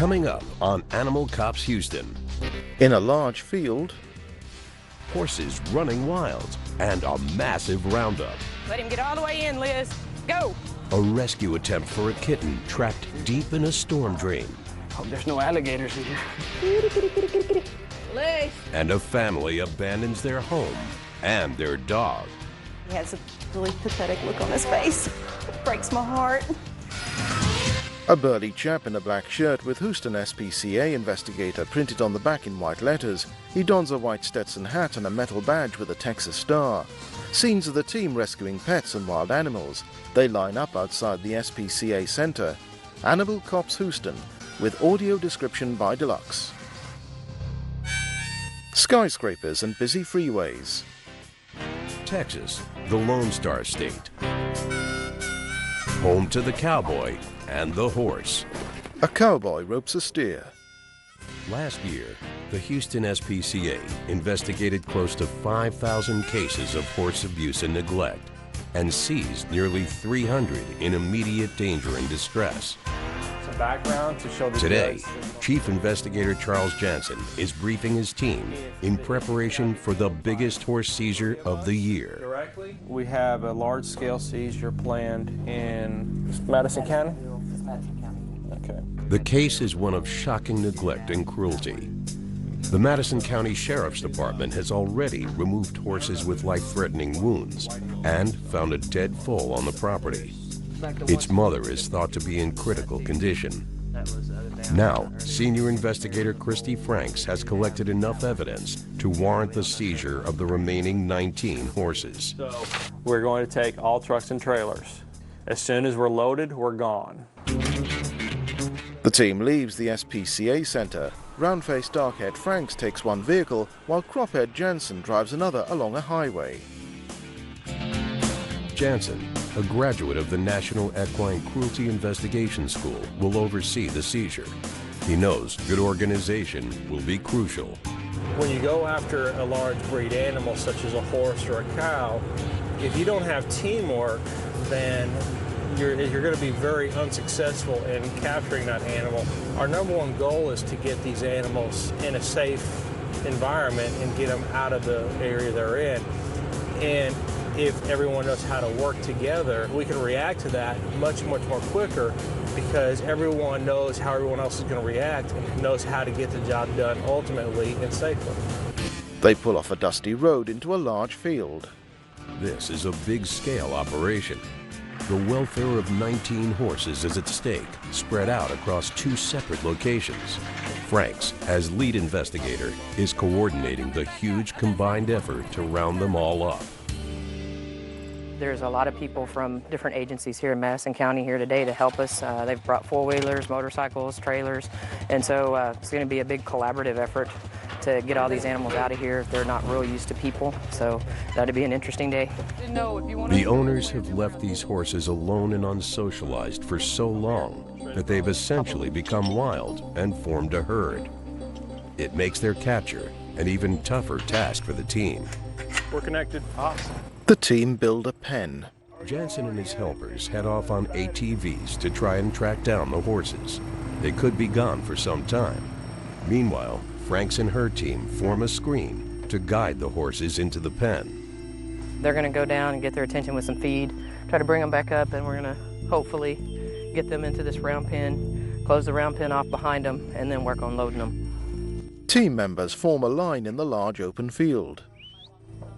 Coming up on Animal Cops Houston. In a large field, Horses running wild and a massive roundup. Let him get all the way in, Liz. Go! A rescue attempt for a kitten trapped deep in a storm drain. Hope there's no alligators in here. Liz! And a family abandons their home and their dog. He has a really pathetic look on his face. It breaks my heart. a burly chap in a black shirt with Houston SPCA investigator printed on the back in white letters. He dons a white Stetson hat and a metal badge with a Texas star. Scenes of the team rescuing pets and wild animals. They line up outside the SPCA Center. Animal Cops Houston, with audio description by Deluxe. Skyscrapers and busy freeways. Texas, the Lone Star State. Home to the cowboy and the horse. A cowboy ropes a steer. Last year, the Houston SPCA investigated close to 5,000 cases of horse abuse and neglect and seized nearly 300 in immediate danger and distress. Some background to show the Today, Chief Investigator Charles Jantzen is briefing his team in preparation for the biggest horse seizure of the year. We have a large-scale seizure planned in Madison County? Okay. The case is one of shocking neglect and cruelty. The Madison County Sheriff's Department has already removed horses with life-threatening wounds and found a dead foal on the property. Its mother is thought to be in critical condition. Now, Senior Investigator Christy Franks has collected enough evidence to warrant the seizure of the remaining 19 horses. So we're going to take all trucks and trailers. As soon as we're loaded, we're gone. The team leaves the SPCA Center. Round-faced dark-haired Franks takes one vehicle, while crop-haired Jantzen drives another along a highway. Jantzen, a graduate of the National Equine Cruelty Investigation School, will oversee the seizure. He knows good organization will be crucial. When you go after a large breed animal such as a horse or a cow, if you don't have teamwork, then you're going to be very unsuccessful in capturing that animal. Our number one goal is to get these animals in a safe environment and get them out of the area they're in. And if everyone knows how to work together, we can react to that much more quicker because everyone knows how everyone else is going to react and knows how to get the job done ultimately and safely. They pull off a dusty road into a large field. This is a big-scale operation. The welfare of 19 horses is at stake, spread out across 2 separate locations. Franks, as lead investigator, is coordinating the huge combined effort to round them all up. There's a lot of people from different agencies here in Madison County here today to help us. They've brought four-wheelers, motorcycles, trailers, and so it's going to be a big collaborative effort to get all these animals out of here. They're not real used to people, so that'll be an interesting day. The owners have left these horses alone and unsocialized for so long that they've essentially become wild and formed a herd. It makes their capture an even tougher task for the team. We're connected. Awesome. The team build a pen. Jantzen and his helpers head off on ATVs to try and track down the horses. They could be gone for some time. Meanwhile, Franks and her team form a screen to guide the horses into the pen. They're going to go down and get their attention with some feed, try to bring them back up, and we're going to hopefully get them into this round pen, close the round pen off behind them, and then work on loading them. Team members form a line in the large open field.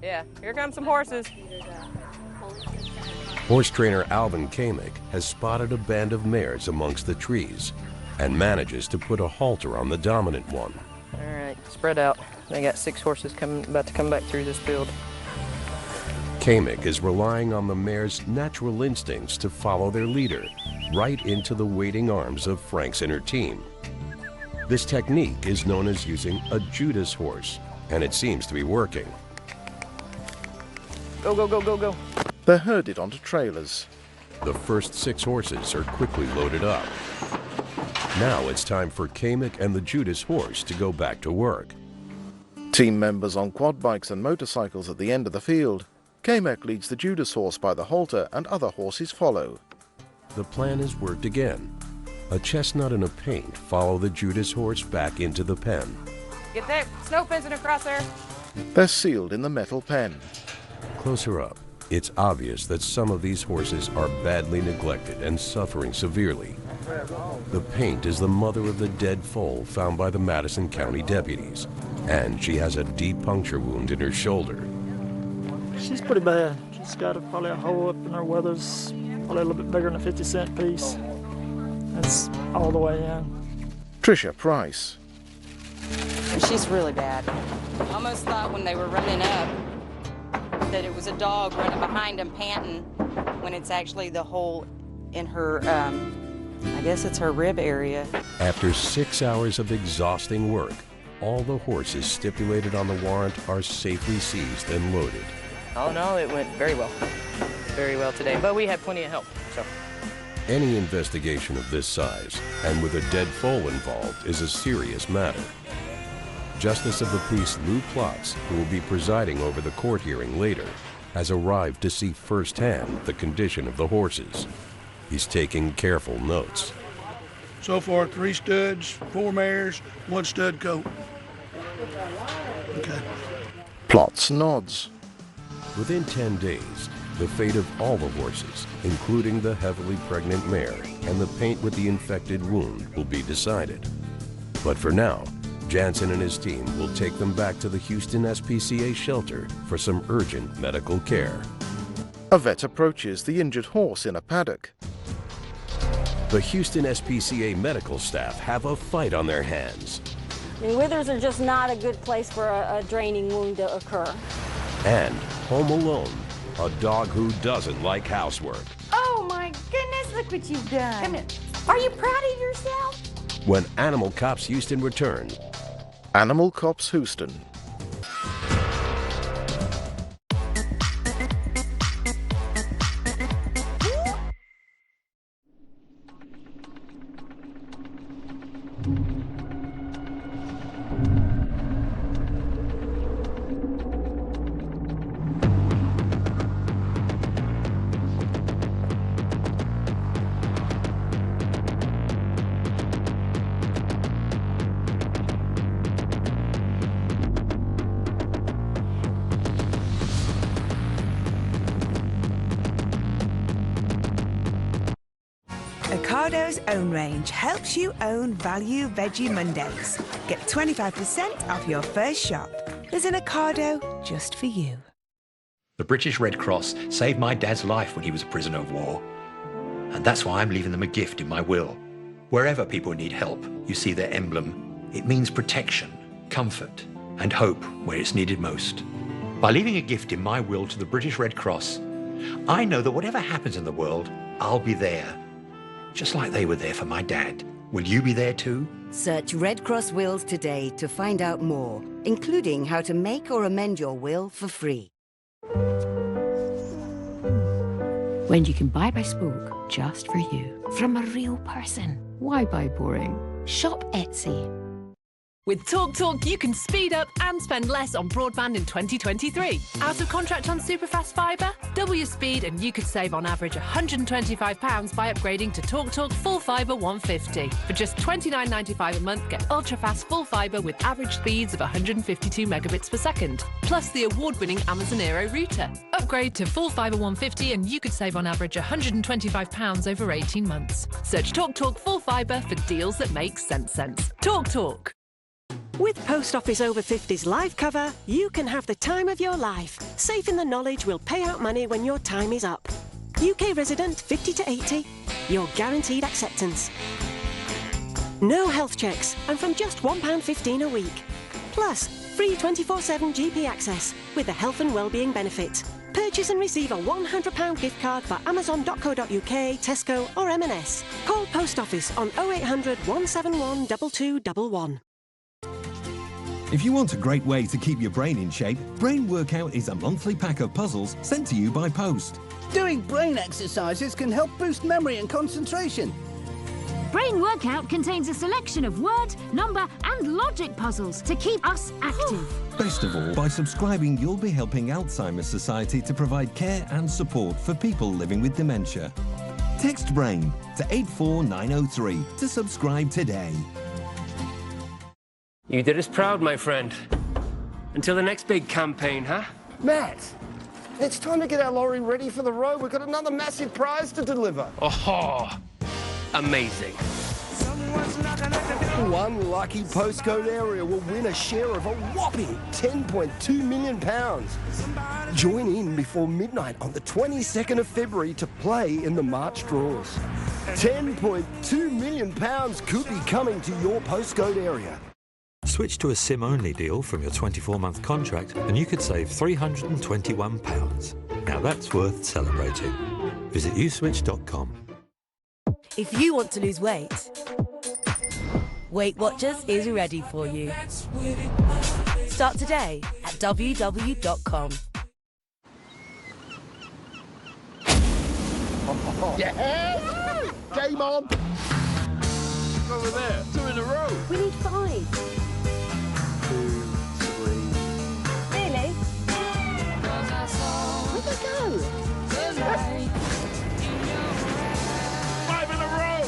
Yeah, here come some horses. Horse trainer Alvin Kamick has spotted a band of mares amongst the trees and manages to put a halter on the dominant one. All right, spread out. They got 6 horses about to come back through this field. Kamick is relying on the mare's natural instincts to follow their leader right into the waiting arms of Franks and her team. This technique is known as using a Judas horse, and it seems to be working. Go, go, go, go, go. They're herded onto trailers. The first 6 horses are quickly loaded up. Now it's time for Kamick and the Judas horse to go back to work. Team members on quad bikes and motorcycles at the end of the field. Kamick leads the Judas horse by the halter and other horses follow. The plan has worked again. a chestnut and a paint follow the Judas horse back into the pen. Get that snow fencing across there. They're sealed in the metal pen. Closer up, it's obvious that some of these horses are badly neglected and suffering severely. The paint is the mother of the dead foal found by the Madison County deputies, and she has a deep puncture wound in her shoulder. She's pretty bad. She's got probably a hole up in her withers, probably a little bit bigger than a 50-cent piece. That's all the way in. Trischa Price. She's really bad. Almost thought when they were running up that it was a dog running behind them panting, when it's actually the hole in her, I guess it's her rib area. After 6 hours of exhausting work, all the horses stipulated on the warrant are safely seized and loaded. Oh no, it went very well. Very well today, but we had plenty of help, so. Any investigation of this size, and with a dead foal involved, is a serious matter. Justice of the Peace Lou Plotz, who will be presiding over the court hearing later, has arrived to see firsthand the condition of the horses. He's taking careful notes. So far, 3 studs, 4 mares, 1 stud colt. Okay. Plotz nods. Within 10 days, the fate of all the horses, including the heavily pregnant mare and the paint with the infected wound, will be decided. But for now, Jantzen and his team will take them back to the Houston SPCA shelter for some urgent medical care. A vet approaches the injured horse in a paddock. The Houston SPCA medical staff have a fight on their hands. Withers are just not a good place for a draining wound to occur. And home alone, a dog who doesn't like housework. Oh my goodness, look what you've done. Come here. Are you proud of yourself? When Animal Cops Houston returns. Animal Cops Houston. Ocado's Own Range helps you own Value Veggie Mondays. Get 25% off your first shop. There's an Ocado just for you. The British Red Cross saved my dad's life when he was a prisoner of war. And that's why I'm leaving them a gift in my will. Wherever people need help, you see their emblem. It means protection, comfort, and hope where it's needed most. By leaving a gift in my will to the British Red Cross, I know that whatever happens in the world, I'll be there. Just like they were there for my dad. Will you be there too? Search Red Cross Wills today to find out more, including how to make or amend your will for free. When you can buy bespoke just for you, from a real person. Why buy boring? Shop Etsy. With TalkTalk, you can speed up and spend less on broadband in 2023. Out of contract on superfast fibre? Double your speed and you could save on average £125 by upgrading to TalkTalk Full Fibre 150. For just £29.95 a month, get ultra-fast full fibre with average speeds of 152 megabits per second. Plus the award-winning Amazon Aero router. Upgrade to Full Fibre 150 and you could save on average £125 over 18 months. Search TalkTalk Full Fibre for deals that make sense. TalkTalk. With Post Office Over 50s life cover, you can have the time of your life, safe in the knowledge we'll pay out money when your time is up. UK resident 50 to 80, you're guaranteed acceptance. No health checks, and from just £1.15 a week. Plus, free 24/7 GP access with the health and wellbeing benefit. Purchase and receive a £100 gift card for Amazon.co.uk, Tesco or M&S. Call Post Office on 0800 171 2211. If you want a great way to keep your brain in shape, Brain Workout is a monthly pack of puzzles sent to you by post. Doing brain exercises can help boost memory and concentration. Brain Workout contains a selection of word, number and logic puzzles to keep us active. Best of all, by subscribing, you'll be helping Alzheimer's Society to provide care and support for people living with dementia. Text BRAIN to 84903 to subscribe today. You did us proud, my friend. Until the next big campaign, huh? Matt, it's time to get our lorry ready for the road. We've got another massive prize to deliver. Oh, amazing. One lucky postcode area will win a share of a whopping £10.2 million. Join in before midnight on the 22nd of February to play in the March draws. £10.2 million could be coming to your postcode area. Switch to a SIM-only deal from your 24-month contract and you could save £321. Now that's worth celebrating. Visit uswitch.com. If you want to lose weight, Weight Watchers is ready for you. Start today at www.com. Yeah! Game on! Over there, 2 in a row. We need 5. 2, 3. Really? Where'd they go? 5 in a row.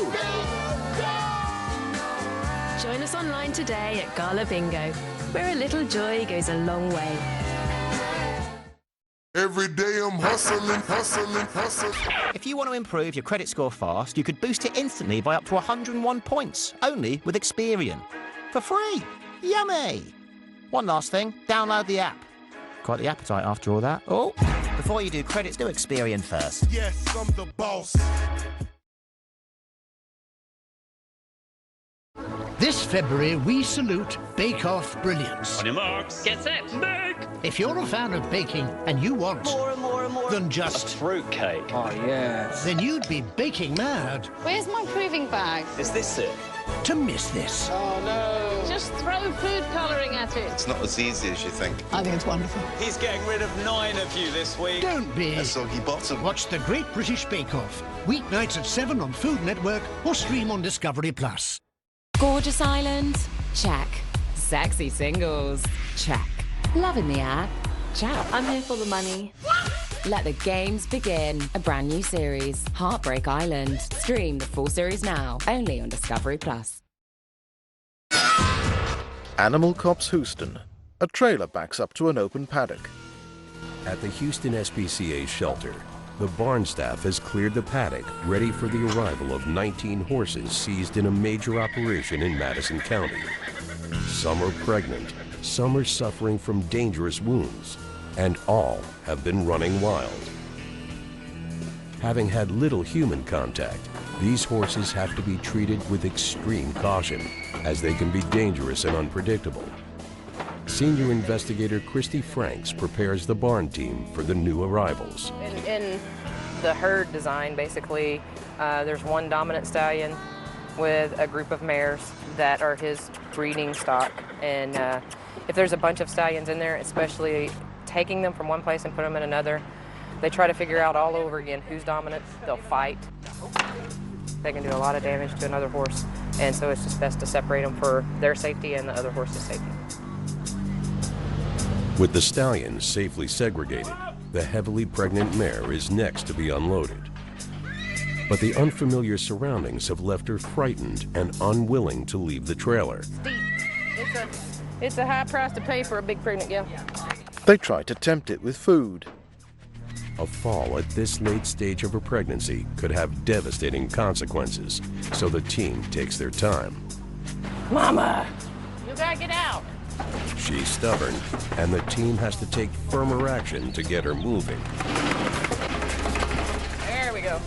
Join us online today at Gala Bingo, where a little joy goes a long way. Every day I'm hustling. If you want to improve your credit score fast, you could boost it instantly by up to 101 points, only with Experian. For free! Yummy! One last thing, download the app. Quite the appetite after all that. Oh, before you do credits, do Experian first. Yes, I'm the boss. This February, we salute Bake Off Brilliance. On your marks. Get set. Bake. If you're a fan of baking and you want More and more and more. than just Fruitcake. oh yes, then you'd be baking mad Where's my proving bag? Is this it? to miss this. Oh no. Just throw food colouring at it. It's not as easy as you think. I think it's wonderful. He's getting rid of 9 of you this week. Don't be. A soggy bottom. Watch the Great British Bake Off weeknights at 7 on Food Network or stream on Discovery Plus. Gorgeous island? Check. Sexy singles? Check. Loving the app? Check. I'm here for the money. Let the games begin. A brand new series, Heartbreak Island. Stream the full series now, only on Discovery Plus. Animal Cops Houston. A trailer backs up to an open paddock. At the Houston SPCA shelter, the barn staff has cleared the paddock, ready for the arrival of 19 horses seized in a major operation in Madison County. Some are pregnant, some are suffering from dangerous wounds, and all have been running wild. Having had little human contact, these horses have to be treated with extreme caution, as they can be dangerous and unpredictable. Senior investigator Christy Franks prepares the barn team for the new arrivals. In the herd design, basically, there's one dominant stallion with a group of mares that are his breeding stock. And if there's a bunch of stallions in there, especially taking them from one place and put them in another, they try to figure out all over again who's dominant. They'll fight. They can do a lot of damage to another horse. And so it's just best to separate them for their safety and the other horse's safety. With the stallions safely segregated, the heavily pregnant mare is next to be unloaded. But the unfamiliar surroundings have left her frightened and unwilling to leave the trailer. It's a high price to pay for a big pregnant gal. They try to tempt it with food. A fall at this late stage of her pregnancy could have devastating consequences, so the team takes their time. Mama! You gotta get out! She's stubborn, and the team has to take firmer action to get her moving. There we go.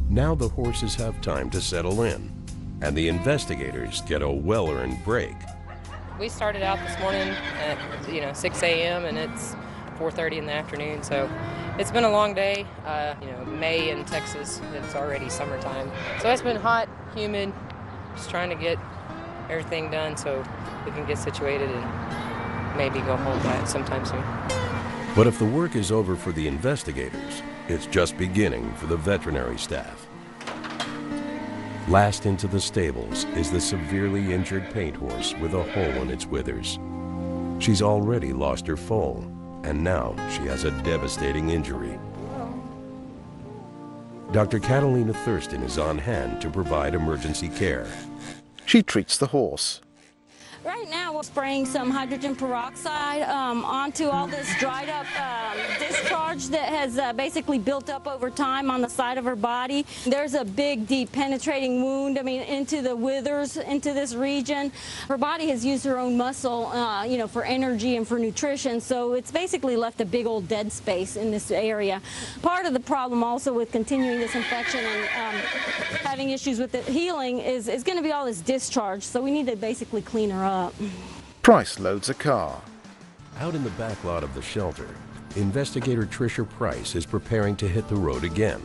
Now the horses have time to settle in, and the investigators get a well-earned break. We started out this morning at 6 a.m. and it's 4:30 in the afternoon, so it's been a long day. May in Texas, it's already summertime. So it's been hot, humid, just trying to get everything done so we can get situated and maybe go home sometime soon. But if the work is over for the investigators, it's just beginning for the veterinary staff. Last into the stables is the severely injured paint horse with a hole in its withers. She's already lost her foal, and now she has a devastating injury. Dr. Catalina Thurston is on hand to provide emergency care. She treats the horse. Right now, we're spraying some hydrogen peroxide onto all this dried up discharge that has basically built up over time on the side of her body. There's a big, deep, penetrating wound, into the withers, into this region. Her body has used her own muscle, for energy and for nutrition, so it's basically left a big old dead space in this area. Part of the problem also with continuing this infection and having issues with the healing is going to be all this discharge, so we need to basically clean her up. Price loads a car. Out in the back lot of the shelter, investigator Trischa Price is preparing to hit the road again.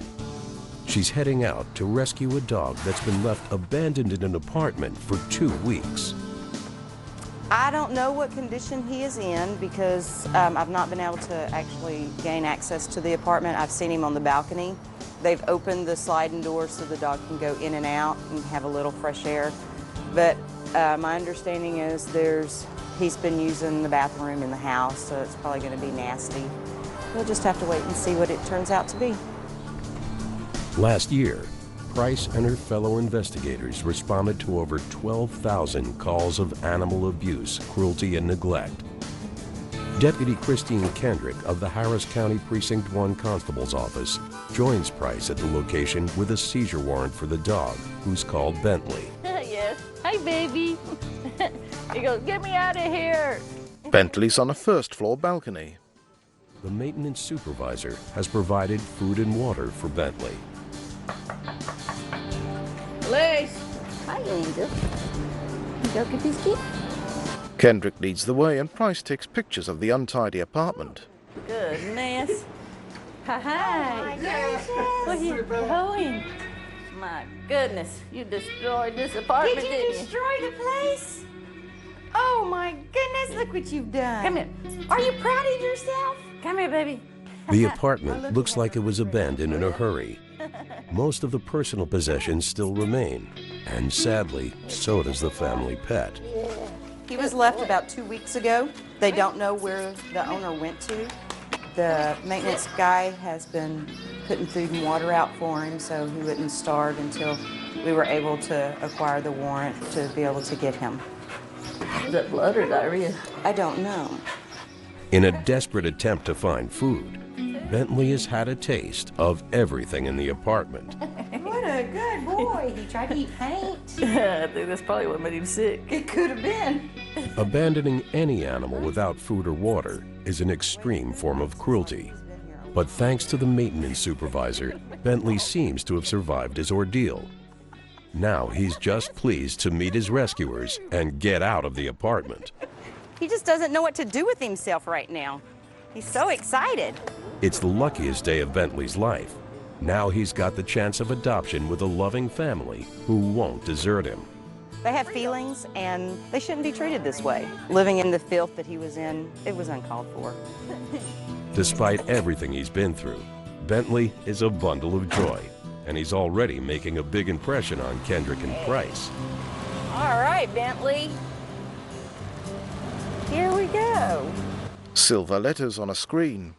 She's heading out to rescue a dog that's been left abandoned in an apartment for 2 weeks. I don't know what condition he is in because I've not been able to actually gain access to the apartment. I've seen him on the balcony. They've opened the sliding doors so the dog can go in and out and have a little fresh air. But my understanding is he's been using the bathroom in the house, so it's probably going to be nasty. We'll just have to wait and see what it turns out to be. Last year, Price and her fellow investigators responded to over 12,000 calls of animal abuse, cruelty, and neglect. Deputy Christine Kendrick of the Harris County Precinct 1 Constable's Office joins Price at the location with a seizure warrant for the dog, who's called Bentley. Yes. Hey, baby. He goes, get me out of here. Bentley's on a first-floor balcony. The maintenance supervisor has provided food and water for Bentley. Lace. Hi, Angel. You go get these kids. Kendrick leads the way and Price takes pictures of the untidy apartment. Goodness. Hi. What are you doing? My goodness, you destroyed this apartment, didn't you? Did you destroy the place? Oh my goodness, look what you've done. Come here. Are you proud of yourself? Come here, baby. The apartment looks like it was abandoned in a hurry. Most of the personal possessions still remain, and sadly, so does the family pet. He was left about 2 weeks ago. They don't know where the owner went to. The maintenance guy has been putting food and water out for him so he wouldn't starve until we were able to acquire the warrant to be able to get him. Is that blood or diarrhea? I don't know. In a desperate attempt to find food, Bentley has had a taste of everything in the apartment. What a good boy. He tried to eat paint. I think that's probably what made him sick. It could have been. Abandoning any animal without food or water is an extreme form of cruelty. But thanks to the maintenance supervisor, Bentley seems to have survived his ordeal. Now he's just pleased to meet his rescuers and get out of the apartment. He just doesn't know what to do with himself right now. He's so excited. It's the luckiest day of Bentley's life. Now he's got the chance of adoption with a loving family who won't desert him. They have feelings, and they shouldn't be treated this way. Living in the filth that he was in, it was uncalled for. Despite everything he's been through, Bentley is a bundle of joy, and he's already making a big impression on Kendrick and Price. All right, Bentley. Here we go. Silver letters on a screen.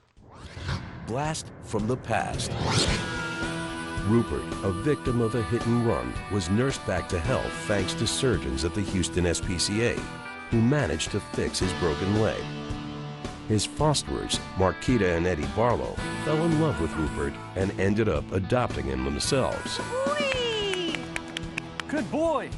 Blast from the past. Rupert, a victim of a hit and run, was nursed back to health thanks to surgeons at the Houston SPCA, who managed to fix his broken leg. His fosterers, Marquita and Eddie Barlow, fell in love with Rupert and ended up adopting him themselves. Whee! Good boy!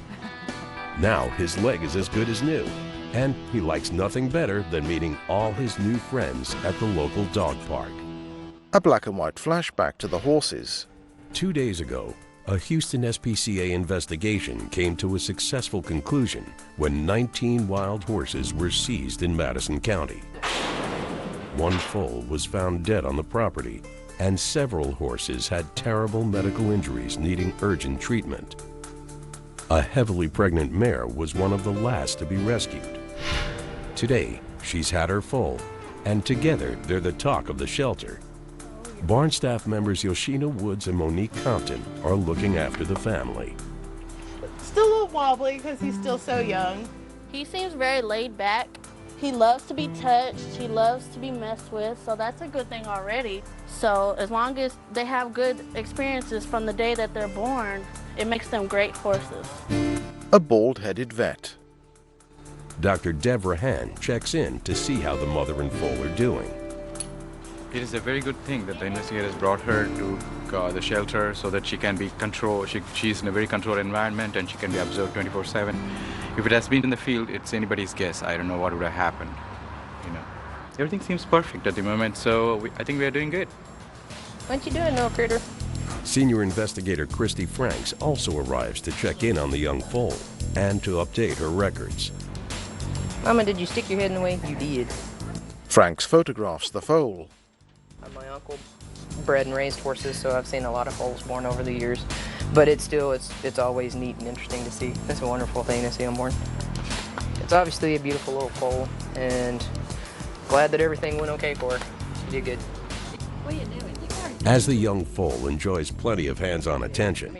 Now his leg is as good as new, and he likes nothing better than meeting all his new friends at the local dog park. A black and white flashback to the horses. 2 days ago, a Houston SPCA investigation came to a successful conclusion when 19 wild horses were seized in Madison County. One foal was found dead on the property, and several horses had terrible medical injuries needing urgent treatment. A heavily pregnant mare was one of the last to be rescued. Today, she's had her foal, and together they're the talk of the shelter. Barn staff members Yoshina Woods and Monique Compton are looking after the family. Still a little wobbly because he's still so young. He seems very laid back. He loves to be touched, he loves to be messed with, so that's a good thing already. So as long as they have good experiences from the day that they're born, it makes them great horses. A bald-headed vet. Dr. Deborah Han checks in to see how the mother and foal are doing. It is a very good thing that the investigators brought her to the shelter so that she can be controlled. She's in a very controlled environment and she can be observed 24/7. If it has been in the field, it's anybody's guess. I don't know what would have happened. You know, everything seems perfect at the moment, so I think we are doing good. What you doing, little critter? Senior investigator Christy Franks also arrives to check in on the young foal and to update her records. Mama, did you stick your head in the way? You did. Franks photographs the foal. My uncle bred and raised horses, so I've seen a lot of foals born over the years. But it's always neat and interesting to see. It's a wonderful thing to see them born. It's obviously a beautiful little foal, and glad that everything went okay for her. She did good. What are you doing? As the young foal enjoys plenty of hands-on attention,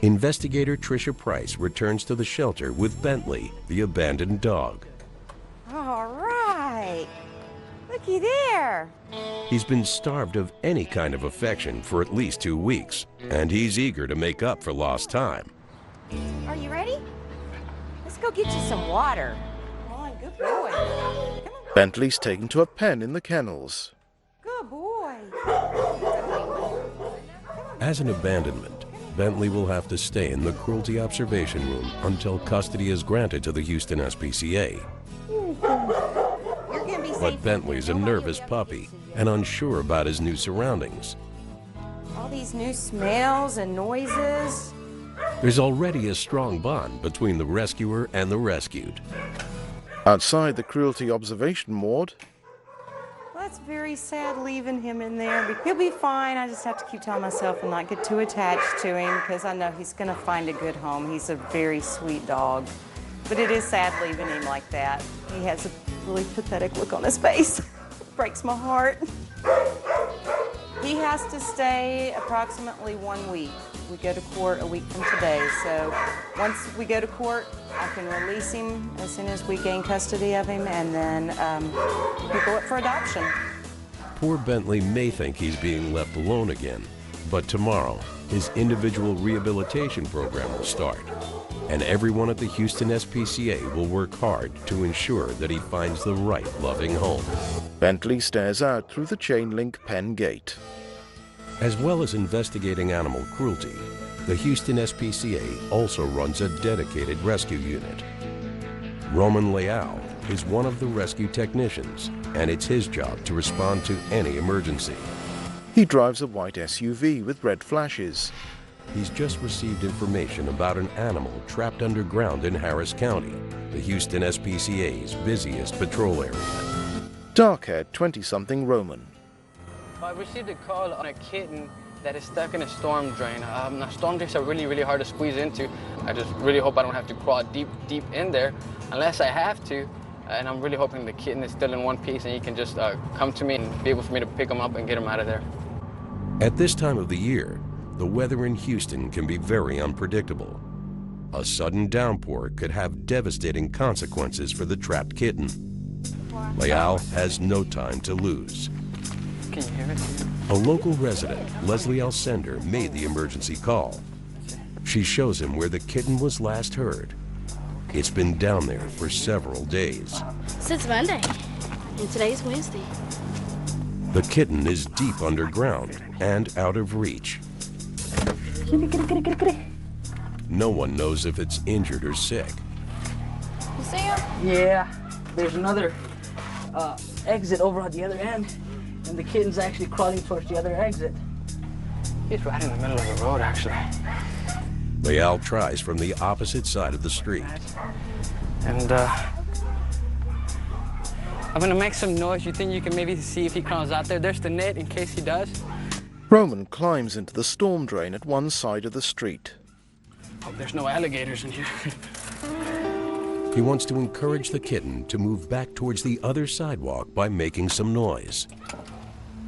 investigator Trischa Price returns to the shelter with Bentley, the abandoned dog. All right. Looky there. He's been starved of any kind of affection for at least 2 weeks, and he's eager to make up for lost time. Are you ready? Let's go get you some water. Come on, good boy. Come on. Bentley's taken to a pen in the kennels. Good boy. As an abandonment, Bentley will have to stay in the cruelty observation room until custody is granted to the Houston SPCA. But Bentley's a nervous puppy and unsure about his new surroundings. All these new smells and noises. There's already a strong bond between the rescuer and the rescued. Outside the cruelty observation ward, Well, it's very sad leaving him in there. But he'll be fine. I just have to keep telling myself and not get too attached to him because I know he's going to find a good home. He's a very sweet dog. But it is sad leaving him like that. He has a really pathetic look on his face. It breaks my heart. He has to stay approximately 1 week. We go to court a week from today. So once we go to court, I can release him as soon as we gain custody of him, and then we go up for adoption. Poor Bentley may think he's being left alone again, but tomorrow, his individual rehabilitation program will start. And everyone at the Houston SPCA will work hard to ensure that he finds the right loving home. Bentley stares out through the chain-link pen gate. As well as investigating animal cruelty, the Houston SPCA also runs a dedicated rescue unit. Roman Leal is one of the rescue technicians, and it's his job to respond to any emergency. He drives a white SUV with red flashes. He's just received information about an animal trapped underground in Harris County, the Houston SPCA's busiest patrol area. Dark-haired 20-something Roman. I received a call on a kitten that is stuck in a storm drain. Now, storm drains are really, really hard to squeeze into. I just really hope I don't have to crawl deep in there unless I have to. And I'm really hoping the kitten is still in one piece and he can just come to me and be able for me to pick him up and get him out of there. At this time of the year, the weather in Houston can be very unpredictable. A sudden downpour could have devastating consequences for the trapped kitten. Leal has no time to lose. Can you hear it? A local resident, Leslie Alcender, made the emergency call. She shows him where the kitten was last heard. It's been down there for several days. Since Monday, and today's Wednesday. The kitten is deep underground and out of reach. No one knows if it's injured or sick. You see him? Yeah, there's another exit over at the other end, and the kitten's actually crawling towards the other exit. He's right in the middle of the road, actually. Leal tries from the opposite side of the street. And I'm gonna make some noise. You think you can maybe see if he crawls out there? There's the net in case he does. Roman climbs into the storm drain at one side of the street. Hope there's no alligators in here. He wants to encourage the kitten to move back towards the other sidewalk by making some noise.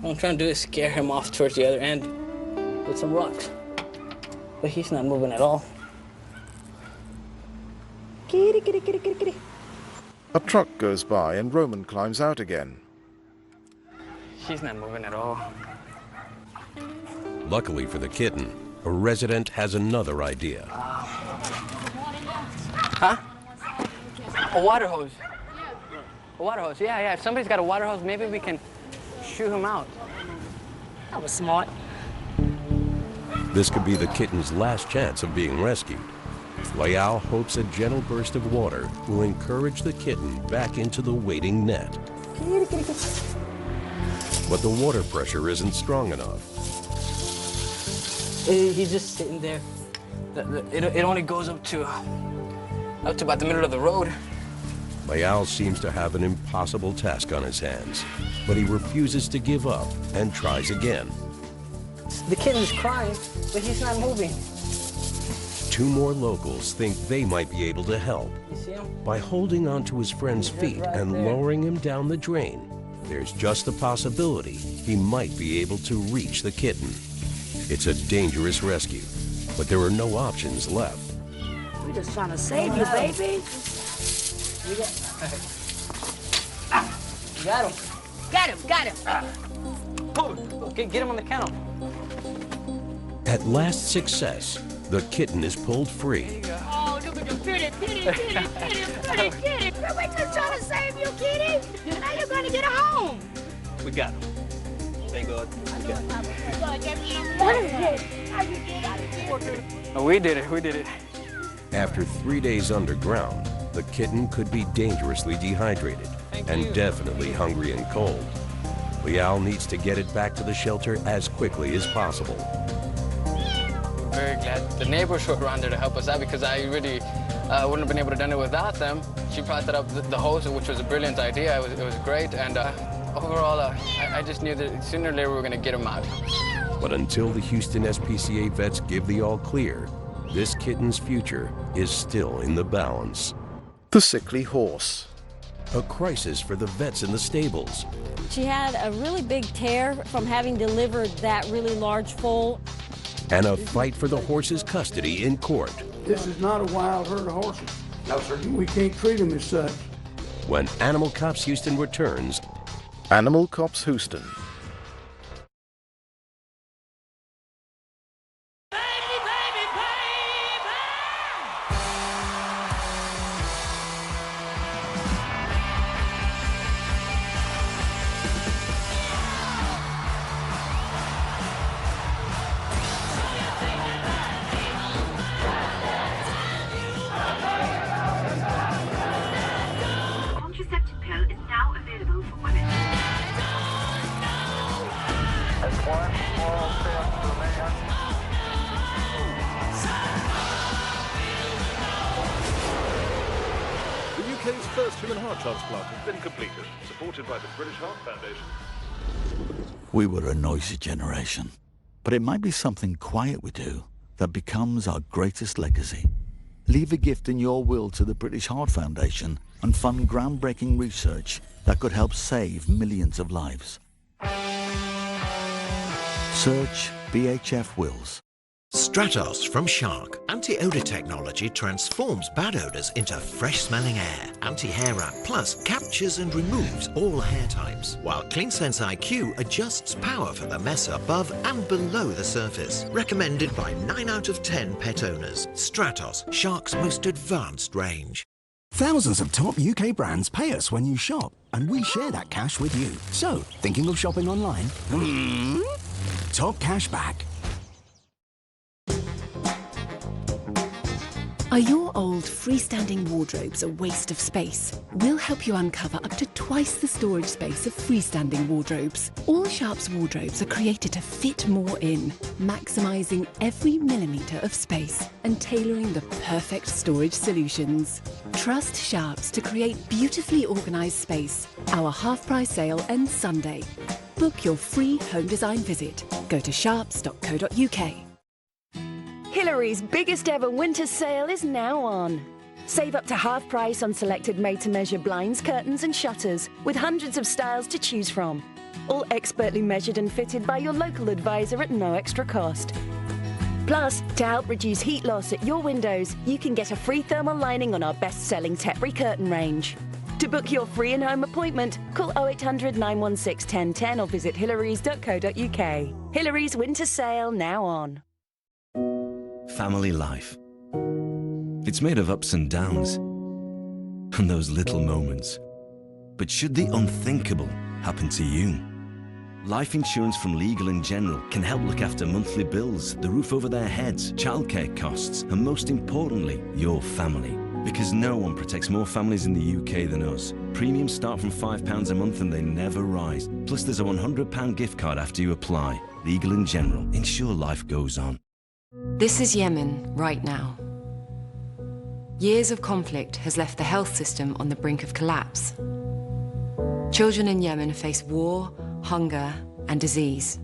What I'm trying to do is scare him off towards the other end with some rocks. But he's not moving at all. Kitty, kitty, kitty, kitty, kitty. A truck goes by and Roman climbs out again. She's not moving at all. Luckily for the kitten, a resident has another idea. Huh? A water hose. A water hose, yeah. If somebody's got a water hose, maybe we can shoot him out. That was smart. This could be the kitten's last chance of being rescued. Leal hopes a gentle burst of water will encourage the kitten back into the waiting net. But the water pressure isn't strong enough. He's just sitting there. It only goes up to about the middle of the road. Leal seems to have an impossible task on his hands, but he refuses to give up and tries again. The kitten's crying, but he's not moving. Two more locals think they might be able to help. You see him? By holding onto his friend's feet and lowering him down the drain, there's just a possibility he might be able to reach the kitten. It's a dangerous rescue, but there are no options left. We're just trying to save you, baby. You got him. Got him. Okay, get him on the kennel. At last success, the kitten is pulled free. Oh, look at the kitty. We're just trying to save you, kitty. Now you're going to get home. We got him. Thank God. We did it. After 3 days underground, the kitten could be dangerously dehydrated and definitely hungry and cold. Leal needs to get it back to the shelter as quickly as possible. Very glad the neighbors were around there to help us out because I really wouldn't have been able to do it without them. She brought that up, the hose, which was a brilliant idea. It was great, and overall, I just knew that sooner or later we were going to get him out. But until the Houston SPCA vets give the all clear, this kitten's future is still in the balance. The sickly horse. A crisis for the vets in the stables. She had a really big tear from having delivered that really large foal. And a fight for the horse's custody in court. This is not a wild herd of horses. No, sir. We can't treat them as such. When Animal Cops Houston returns. Animal Cops Houston. Transplant has been completed, supported by the British Heart Foundation. We were a noisy generation, but it might be something quiet we do that becomes our greatest legacy. Leave a gift in your will to the British Heart Foundation and fund groundbreaking research that could help save millions of lives. Search BHF Wills. Stratos from Shark. Anti-odor technology transforms bad odors into fresh-smelling air. Anti-hair wrap Plus captures and removes all hair types, while CleanSense IQ adjusts power for the mess above and below the surface. Recommended by 9 out of 10 pet owners. Stratos, Shark's most advanced range. Thousands of top UK brands pay us when you shop, and we share that cash with you. So, thinking of shopping online? Top cash back. Are your old freestanding wardrobes a waste of space? We'll help you uncover up to twice the storage space of freestanding wardrobes. All Sharp's wardrobes are created to fit more in, maximising every millimetre of space and tailoring the perfect storage solutions. Trust Sharp's to create beautifully organised space. Our half-price sale ends Sunday. Book your free home design visit. Go to sharps.co.uk. Hillary's biggest ever winter sale is now on. Save up to half price on selected made-to-measure blinds, curtains and shutters, with hundreds of styles to choose from. All expertly measured and fitted by your local advisor at no extra cost. Plus, to help reduce heat loss at your windows, you can get a free thermal lining on our best-selling Tetbury curtain range. To book your free in-home appointment, call 0800 916 1010 or visit hillarys.co.uk. Hillary's winter sale now on. Family life. It's made of ups and downs, and those little moments. But should the unthinkable happen to you? Life insurance from Legal & General can help look after monthly bills, the roof over their heads, childcare costs, and most importantly, your family. Because no one protects more families in the UK than us. Premiums start from £5 a month and they never rise. Plus there's a £100 gift card after you apply. Legal & General. Ensure life goes on. This is Yemen right now. Years of conflict has left the health system on the brink of collapse. Children in Yemen face war, hunger, and disease.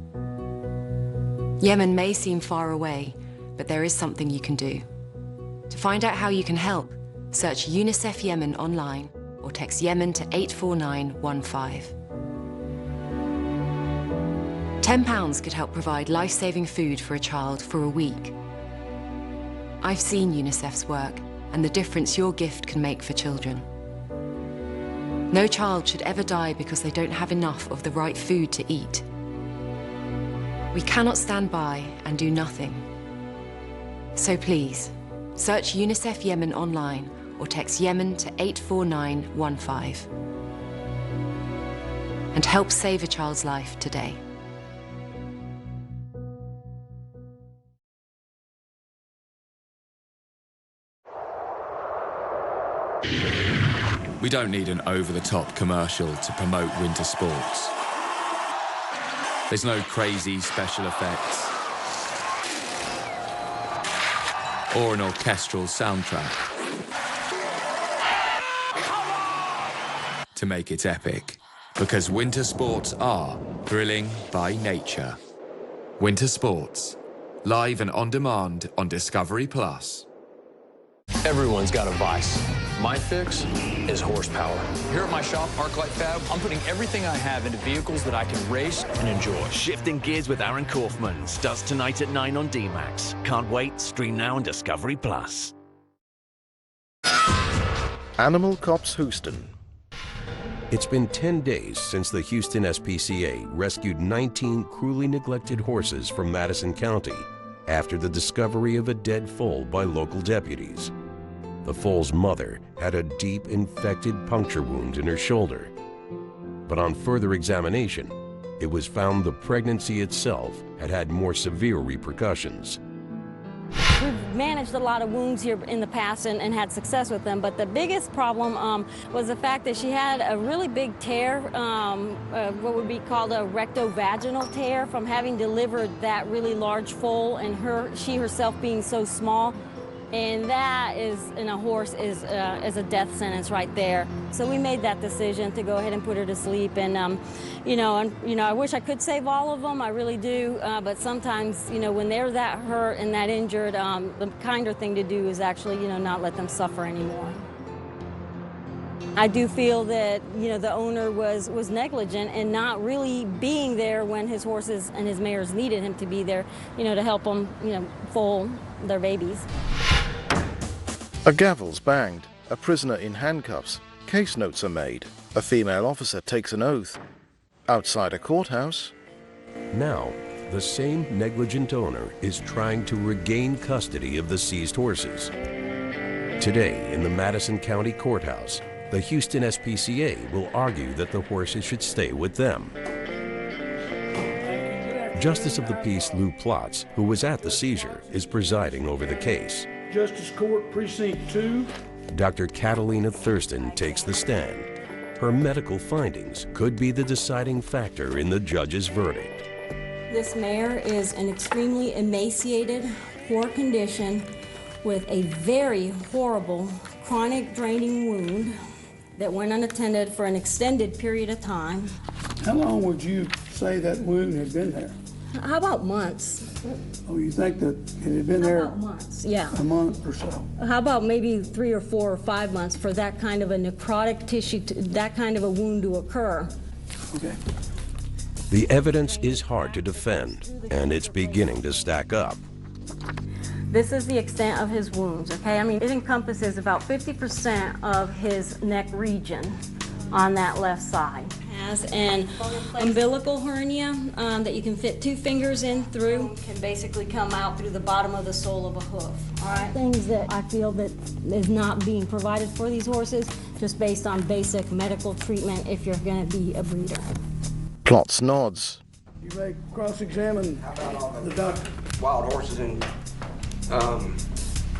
Yemen may seem far away, but there is something you can do. To find out how you can help, search UNICEF Yemen online or text Yemen to 84915. £10 could help provide life-saving food for a child for a week. I've seen UNICEF's work and the difference your gift can make for children. No child should ever die because they don't have enough of the right food to eat. We cannot stand by and do nothing. So please, search UNICEF Yemen online or text Yemen to 84915. And help save a child's life today. We don't need an over-the-top commercial to promote winter sports. There's no crazy special effects or an orchestral soundtrack to make it epic. Because winter sports are thrilling by nature. Winter sports, live and on demand on Discovery+. Everyone's got a vice. My fix is horsepower. Here at my shop, Arclight Fab, I'm putting everything I have into vehicles that I can race and enjoy. Shifting Gears with Aaron Kaufman starts tonight at 9 on D-Max. Can't wait. Stream now on Discovery+. Animal Cops Houston. It's been 10 days since the Houston SPCA rescued 19 cruelly neglected horses from Madison County after the discovery of a dead foal by local deputies. The foal's mother had a deep infected puncture wound in her shoulder. But on further examination, it was found the pregnancy itself had had more severe repercussions. We've managed a lot of wounds here in the past and had success with them, but the biggest problem was the fact that she had a really big tear, what would be called a rectovaginal tear from having delivered that really large foal, and she herself being so small. And that is, in a horse, is a death sentence right there. So we made that decision to go ahead and put her to sleep. And I wish I could save all of them. I really do. But sometimes, when they're that hurt and that injured, the kinder thing to do is actually, not let them suffer anymore. I do feel that, the owner was negligent in not really being there when his horses and his mares needed him to be there, to help them, foal their babies. A gavel's banged, a prisoner in handcuffs, case notes are made, a female officer takes an oath. Outside a courthouse. Now, the same negligent owner is trying to regain custody of the seized horses. Today, in the Madison County Courthouse, the Houston SPCA will argue that the horses should stay with them. Justice of the Peace Lou Plotz, who was at the seizure, is presiding over the case. Justice Court, Precinct 2. Dr. Catalina Thurston takes the stand. Her medical findings could be the deciding factor in the judge's verdict. This mare is an extremely emaciated, poor condition with a very horrible chronic draining wound that went unattended for an extended period of time. How long would you say that wound had been there? How about months? Oh, you think that it had been there months? Yeah. A month or so? How about maybe 3 or 4 or 5 months for that kind of a necrotic tissue, that kind of a wound to occur? Okay. The evidence is hard to defend, and it's beginning to stack up. This is the extent of his wounds, okay? I mean, it encompasses about 50% of his neck region on that left side. Has an umbilical hernia that you can fit 2 fingers in through, can basically come out through the bottom of the sole of a hoof. All right. Things that I feel that is not being provided for these horses, just based on basic medical treatment if you're going to be a breeder. Plotz nods. You may cross-examine the doctor. Wild horses in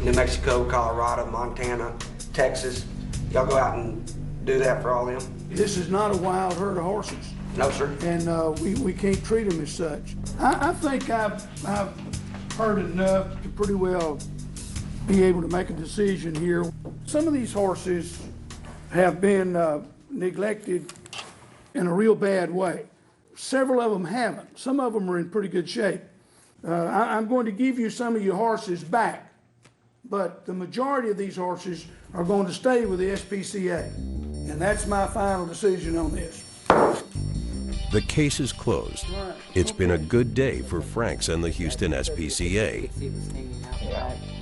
New Mexico, Colorado, Montana, Texas. Y'all go out and do that for all them? This is not a wild herd of horses. No, sir. And we can't treat them as such. I think I've heard enough to pretty well be able to make a decision here. Some of these horses have been neglected in a real bad way. Several of them haven't. Some of them are in pretty good shape. I'm going to give you some of your horses back, but the majority of these horses are going to stay with the SPCA. And that's my final decision on this. The case is closed. It's been a good day for Franks and the Houston SPCA.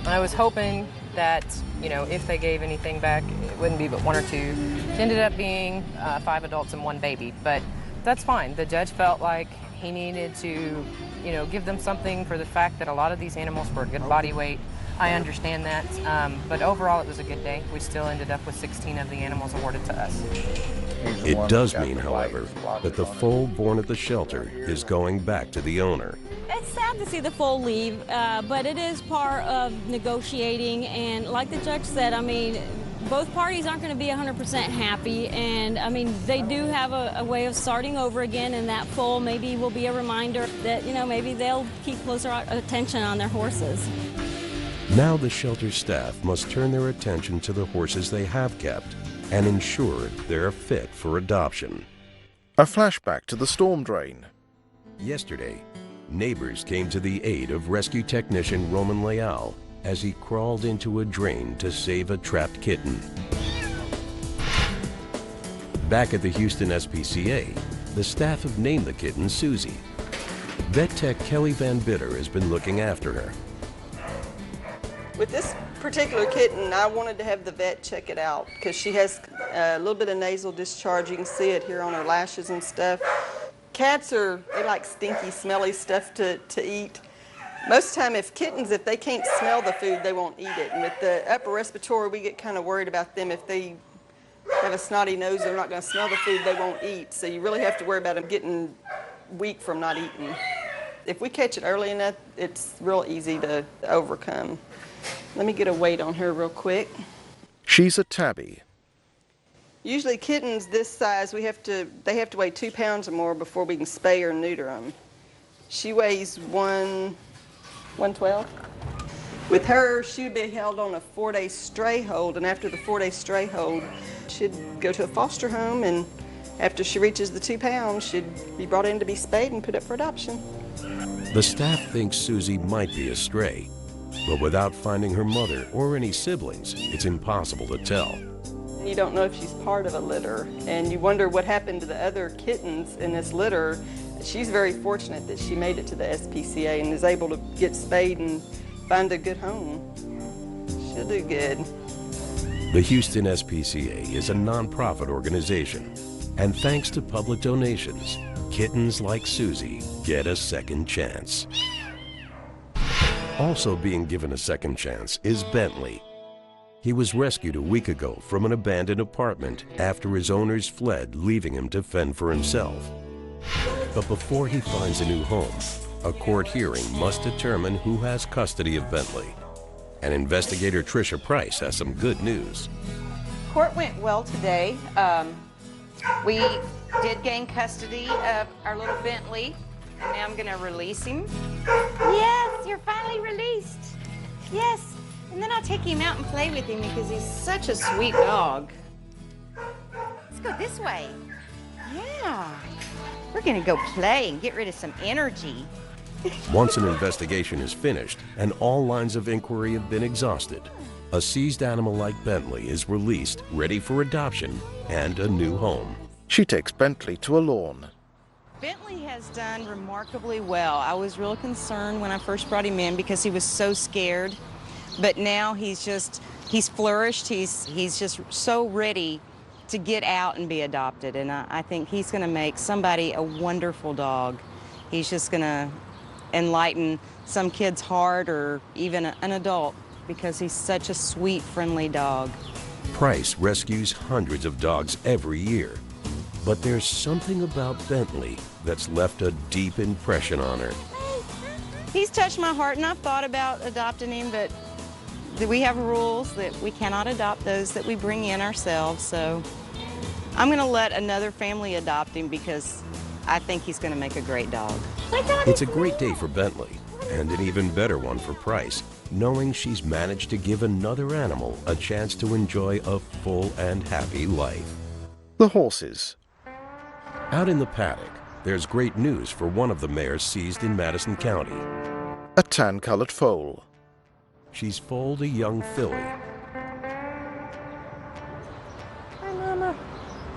I was hoping that, you know, if they gave anything back, it wouldn't be but 1 or 2. It ended up being 5 adults and 1 baby, but that's fine. The judge felt like he needed to, you know, give them something for the fact that a lot of these animals were a good body weight. I understand that, but overall it was a good day. We still ended up with 16 of the animals awarded to us. It does mean, however, that the foal born at the shelter is going back to the owner. It's sad to see the foal leave, but it is part of negotiating, and like the judge said, I mean, both parties aren't going to be 100% happy, and I mean, they do have a way of starting over again, and that foal maybe will be a reminder that, you know, maybe they'll keep closer attention on their horses. Now the shelter staff must turn their attention to the horses they have kept and ensure they're fit for adoption. A flashback to the storm drain. Yesterday, neighbors came to the aid of rescue technician Roman Leal as he crawled into a drain to save a trapped kitten. Back at the Houston SPCA, the staff have named the kitten Susie. Vet tech Kelly Van Bitter has been looking after her. With this particular kitten, I wanted to have the vet check it out because she has a little bit of nasal discharge. You can see it here on her lashes and stuff. Cats they like stinky, smelly stuff to eat. Most of the time, if they can't smell the food, they won't eat it. And with the upper respiratory, we get kind of worried about them. If they have a snotty nose, they're not going to smell the food, they won't eat. So you really have to worry about them getting weak from not eating. If we catch it early enough, it's real easy to overcome. Let me get a weight on her real quick. She's a tabby. Usually kittens this size, they have to weigh 2 pounds or more before we can spay or neuter them. She weighs 112. With her, she would be held on a 4-day stray hold, and after the 4-day stray hold, she'd go to a foster home, and after she reaches the 2 pounds, she'd be brought in to be spayed and put up for adoption. The staff thinks Susie might be a stray, but without finding her mother or any siblings, it's impossible to tell. You don't know if she's part of a litter, and you wonder what happened to the other kittens in this litter. She's very fortunate that she made it to the SPCA and is able to get spayed and find a good home. She'll do good. The Houston SPCA is a nonprofit organization, and thanks to public donations, kittens like Susie get a second chance. Also being given a second chance is Bentley. He was rescued a week ago from an abandoned apartment after his owners fled, leaving him to fend for himself. But before he finds a new home, a court hearing must determine who has custody of Bentley. And investigator Trischa Price has some good news. Court went well today. We did gain custody of our little Bentley, and now I'm going to release him. Yes, you're finally released. Yes, and then I'll take him out and play with him because he's such a sweet dog. Let's go this way. Yeah, we're going to go play and get rid of some energy. Once an investigation is finished and all lines of inquiry have been exhausted, a seized animal like Bentley is released, ready for adoption and a new home. She takes Bentley to a lawn. Bentley has done remarkably well. I was real concerned when I first brought him in because he was so scared, but now he's flourished. He's just so ready to get out and be adopted, and I think he's going to make somebody a wonderful dog. He's just going to enlighten some kid's heart or even an adult because he's such a sweet, friendly dog. Price rescues hundreds of dogs every year. But there's something about Bentley that's left a deep impression on her. He's touched my heart, and I've thought about adopting him, but we have rules that we cannot adopt those that we bring in ourselves, so I'm going to let another family adopt him because I think he's going to make a great dog. It's a great day for Bentley, and an even better one for Price, knowing she's managed to give another animal a chance to enjoy a full and happy life. The horses. Out in the paddock, there's great news for one of the mares seized in Madison County. A tan-colored foal. She's foaled a young filly. Hi, Mama.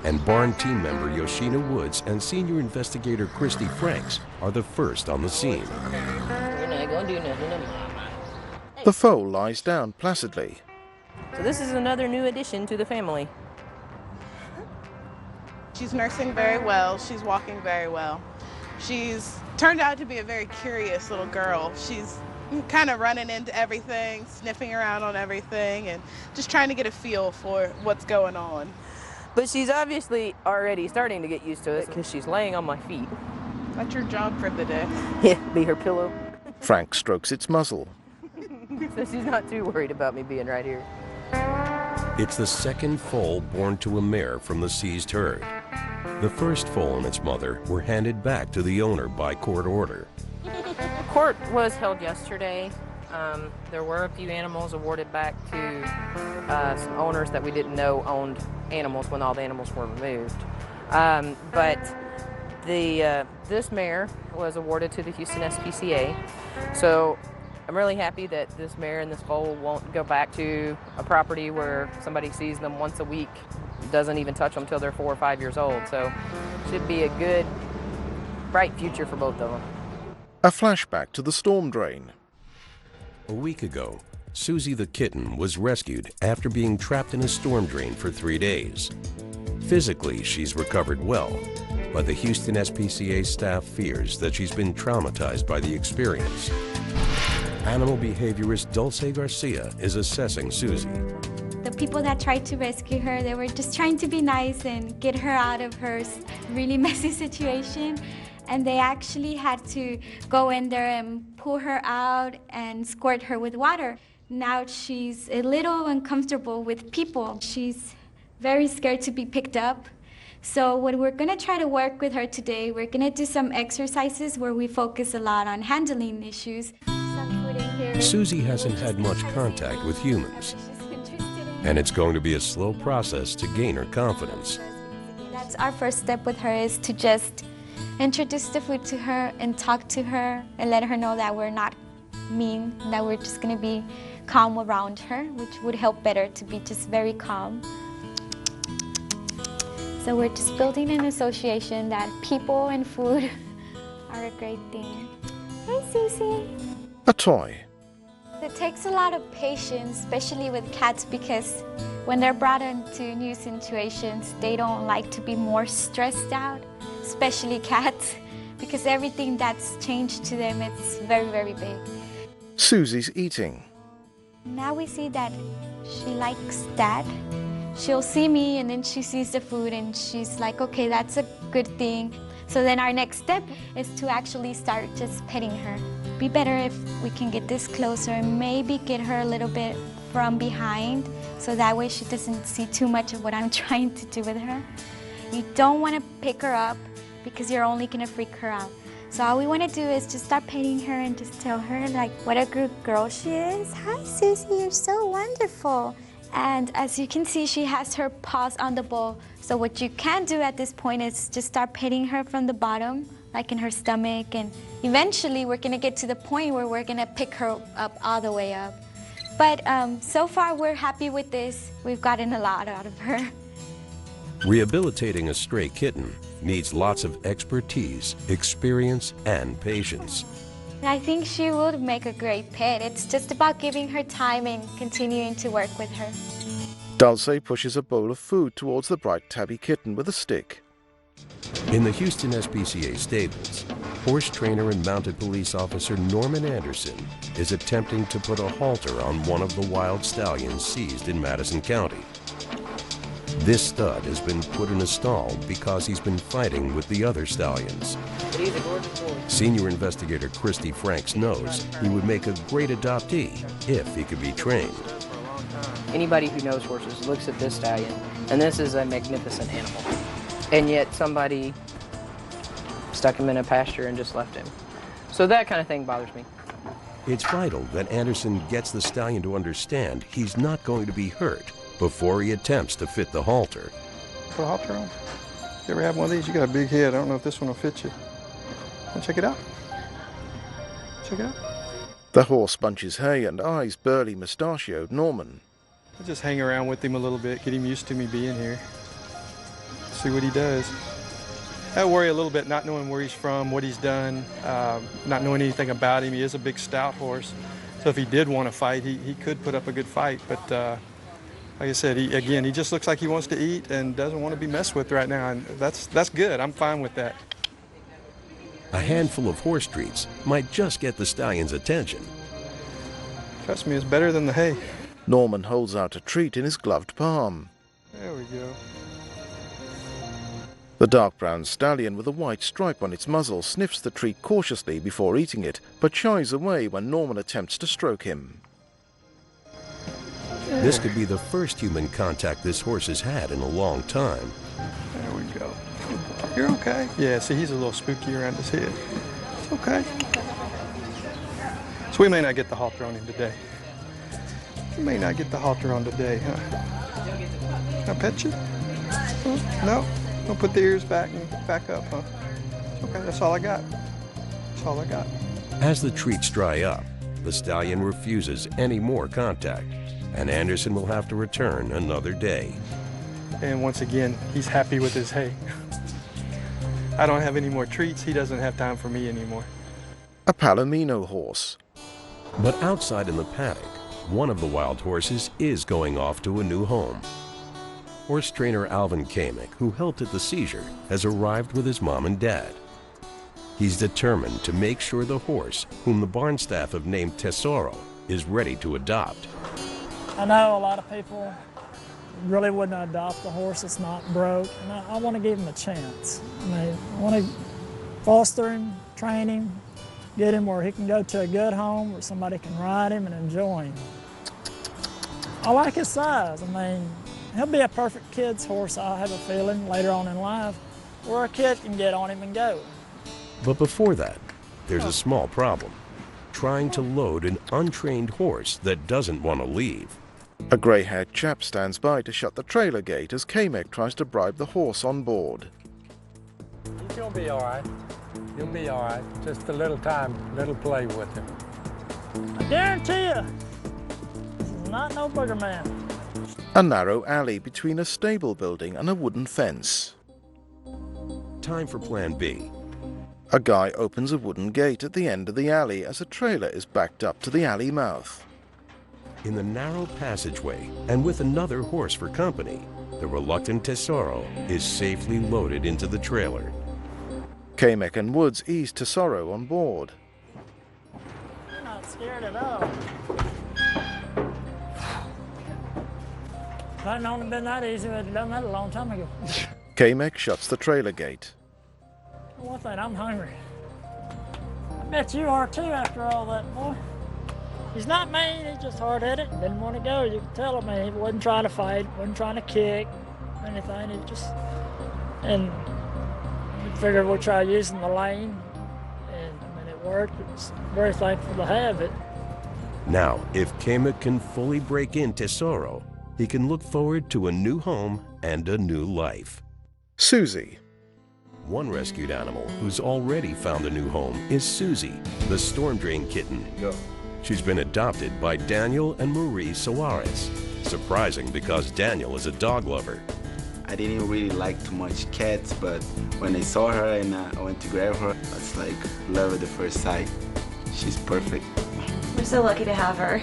And barn team member Yoshina Woods and senior investigator Christy Franks are the first on the scene. We're not gonna do nothing to Mama. The foal lies down placidly. So this is another new addition to the family. She's nursing very well. She's walking very well. She's turned out to be a very curious little girl. She's kind of running into everything, sniffing around on everything, and just trying to get a feel for what's going on. But she's obviously already starting to get used to it because she's laying on my feet. That's your job for the day. Yeah, be her pillow. Frank strokes its muzzle. So she's not too worried about me being right here. It's the second foal born to a mare from the seized herd. The first foal and its mother were handed back to the owner by court order. Court was held yesterday. There were a few animals awarded back to some owners that we didn't know owned animals when all the animals were removed. But this mare was awarded to the Houston SPCA. So I'm really happy that this mare and this foal won't go back to a property where somebody sees them once a week, doesn't even touch them till they're 4 or 5 years old. So should be a good, bright future for both of them. A flashback to the storm drain. A week ago, Susie the kitten was rescued after being trapped in a storm drain for 3 days. Physically, she's recovered well, but the Houston SPCA staff fears that she's been traumatized by the experience. Animal behaviorist Dulce Garcia is assessing Susie. The people that tried to rescue her, they were just trying to be nice and get her out of her really messy situation. And they actually had to go in there and pull her out and squirt her with water. Now she's a little uncomfortable with people. She's very scared to be picked up. So what we're gonna try to work with her today, we're gonna do some exercises where we focus a lot on handling issues. Susie hasn't had much contact with humans, and it's going to be a slow process to gain her confidence. That's our first step with her, is to just introduce the food to her and talk to her and let her know that we're not mean, that we're just gonna be calm around her, which would help better to be just very calm. So we're just building an association that people and food are a great thing. Hey, Susie. A toy. It takes a lot of patience, especially with cats, because when they're brought into new situations, they don't like to be more stressed out, especially cats, because everything that's changed to them, it's very, very big. Susie's eating. Now we see that she likes that. She'll see me and then she sees the food and she's like, okay, that's a good thing. So then our next step is to actually start just petting her. Be better if we can get this closer and maybe get her a little bit from behind, so that way she doesn't see too much of what I'm trying to do with her. You don't want to pick her up because you're only going to freak her out. So all we want to do is just start petting her and just tell her like what a good girl she is. Hi, Susie, you're so wonderful. And as you can see, she has her paws on the bowl. So what you can do at this point is just start petting her from the bottom, like in her stomach, and eventually we're gonna get to the point where we're gonna pick her up all the way up. But so far we're happy with this. We've gotten a lot out of her. Rehabilitating a stray kitten needs lots of expertise, experience, and patience. I think she would make a great pet. It's just about giving her time and continuing to work with her. Dulce pushes a bowl of food towards the bright tabby kitten with a stick. In the Houston SPCA stables, horse trainer and mounted police officer Norman Anderson is attempting to put a halter on one of the wild stallions seized in Madison County. This stud has been put in a stall because he's been fighting with the other stallions. Senior investigator Christy Franks knows he would make a great adoptee if he could be trained. Anybody who knows horses looks at this stallion, and this is a magnificent animal. And yet somebody stuck him in a pasture and just left him. So that kind of thing bothers me. It's vital that Anderson gets the stallion to understand he's not going to be hurt before he attempts to fit the halter. Put a halter on. You ever have one of these? You got a big head. I don't know if this one will fit you. Want to check it out? Check it out. The horse bunches hay and eyes burly mustachioed Norman. I just hang around with him a little bit, get him used to me being here. See what he does. I worry a little bit not knowing where he's from, what he's done, not knowing anything about him. He is a big, stout horse. So if he did want to fight, he could put up a good fight. But like I said, he just looks like he wants to eat and doesn't want to be messed with right now. And that's good. I'm fine with that. A handful of horse treats might just get the stallion's attention. Trust me, it's better than the hay. Norman holds out a treat in his gloved palm. There we go. The dark brown stallion with a white stripe on its muzzle sniffs the treat cautiously before eating it, but shies away when Norman attempts to stroke him. This could be the first human contact this horse has had in a long time. There we go. You're okay? Yeah, see, he's a little spooky around his head. It's okay. So we may not get the halter on him today. We may not get the halter on today, huh? Can I pet you? Huh? No? Don't put the ears back and back up, huh? Okay, that's all I got. That's all I got. As the treats dry up, the stallion refuses any more contact, and Anderson will have to return another day. And once again, he's happy with his hay. I don't have any more treats. He doesn't have time for me anymore. A Palomino horse. But outside in the paddock, one of the wild horses is going off to a new home. Horse trainer Alvin Kamick, who helped at the seizure, has arrived with his mom and dad. He's determined to make sure the horse, whom the barn staff have named Tesoro, is ready to adopt. I know a lot of people really wouldn't adopt a horse that's not broke, and I want to give him a chance. I mean, I want to foster him, train him, get him where he can go to a good home where somebody can ride him and enjoy him. I like his size. I mean, he'll be a perfect kid's horse, I have a feeling, later on in life, where a kid can get on him and go. But before that, there's a small problem: trying to load an untrained horse that doesn't want to leave. A grey-haired chap stands by to shut the trailer gate as Kamick tries to bribe the horse on board. You'll be all right. You'll be all right. Just a little time, little play with him. I guarantee you, this is not no booger man. A narrow alley between a stable building and a wooden fence. Time for Plan B. A guy opens a wooden gate at the end of the alley as a trailer is backed up to the alley mouth. In the narrow passageway, and with another horse for company, the reluctant Tesoro is safely loaded into the trailer. Kamick and Woods ease Tesoro on board. You're not scared at all. If I'd known it'd been that easy, I'd have done that a long time ago. Kamick shuts the trailer gate. One thing, I'm hungry. I bet you are too after all that, boy. He's not mean, he's just hard-headed. Didn't want to go, you could tell him. He wasn't trying to fight, wasn't trying to kick, anything. He just, and we figured we'd try using the lane, and I mean, it worked. It was very thankful to have it. Now, if Kamick can fully break in Tesoro, he can look forward to a new home and a new life. Susie. One rescued animal who's already found a new home is Susie, the storm drain kitten. She's been adopted by Daniel and Marie Soares. Surprising because Daniel is a dog lover. I didn't really like too much cats, but when I saw her and I went to grab her, it's like love at the first sight. She's perfect. We're so lucky to have her.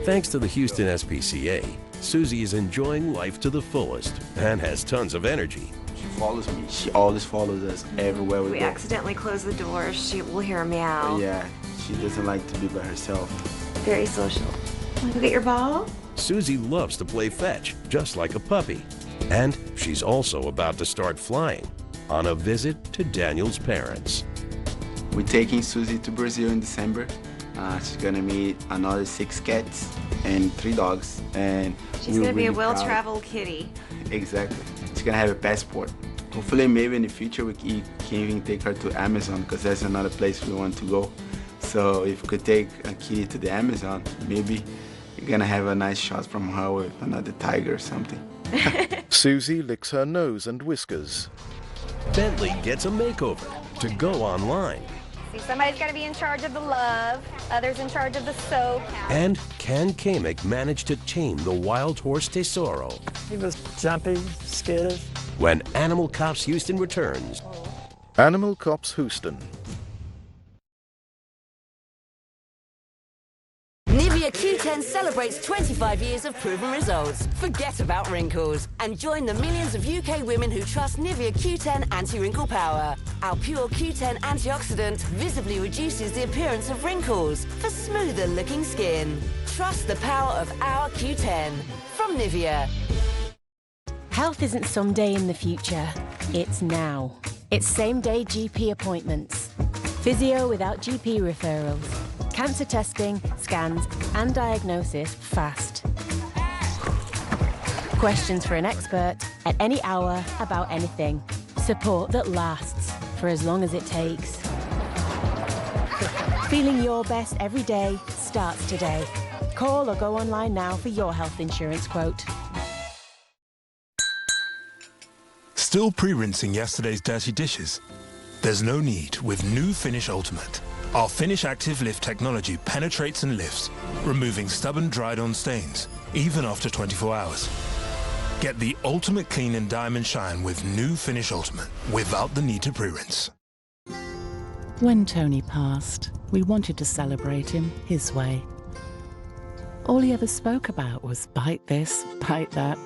Thanks to the Houston SPCA, Susie is enjoying life to the fullest and has tons of energy. She follows me. She always follows us everywhere we go. We accidentally close the door, she will hear a meow. Yeah, she doesn't like to be by herself. Very social. Want to go get your ball? Susie loves to play fetch, just like a puppy. And she's also about to start flying on a visit to Daniel's parents. We're taking Susie to Brazil in December. She's gonna meet another 6 cats and 3 dogs. And she's gonna be a well-traveled kitty. Exactly. She's gonna have a passport. Hopefully, maybe in the future, we can even take her to Amazon, because that's another place we want to go. So if we could take a kitty to the Amazon, maybe you're gonna have a nice shot from her with another tiger or something. Susie licks her nose and whiskers. Bentley gets a makeover to go online. See, somebody's got to be in charge of the love, others in charge of the soap. And can Kamek manage to tame the wild horse Tesoro? He was jumpy, skittish. When Animal Cops Houston returns. Animal Cops Houston. Nivea Q10 celebrates 25 years of proven results. Forget about wrinkles and join the millions of UK women who trust Nivea Q10 anti-wrinkle power. Our pure Q10 antioxidant visibly reduces the appearance of wrinkles for smoother looking skin. Trust the power of our Q10 from Nivea. Health isn't someday in the future, it's now. It's same-day GP appointments. Physio without GP referrals. Cancer testing, scans and diagnosis fast. Questions for an expert at any hour about anything. Support that lasts for as long as it takes. Feeling your best every day starts today. Call or go online now for your health insurance quote. Still pre-rinsing yesterday's dirty dishes? There's no need with new Finish Ultimate. Our Finish Active Lift technology penetrates and lifts, removing stubborn dried-on stains, even after 24 hours. Get the ultimate clean and diamond shine with new Finish Ultimate, without the need to pre-rinse. When Tony passed, we wanted to celebrate him his way. All he ever spoke about was bite this, bite that.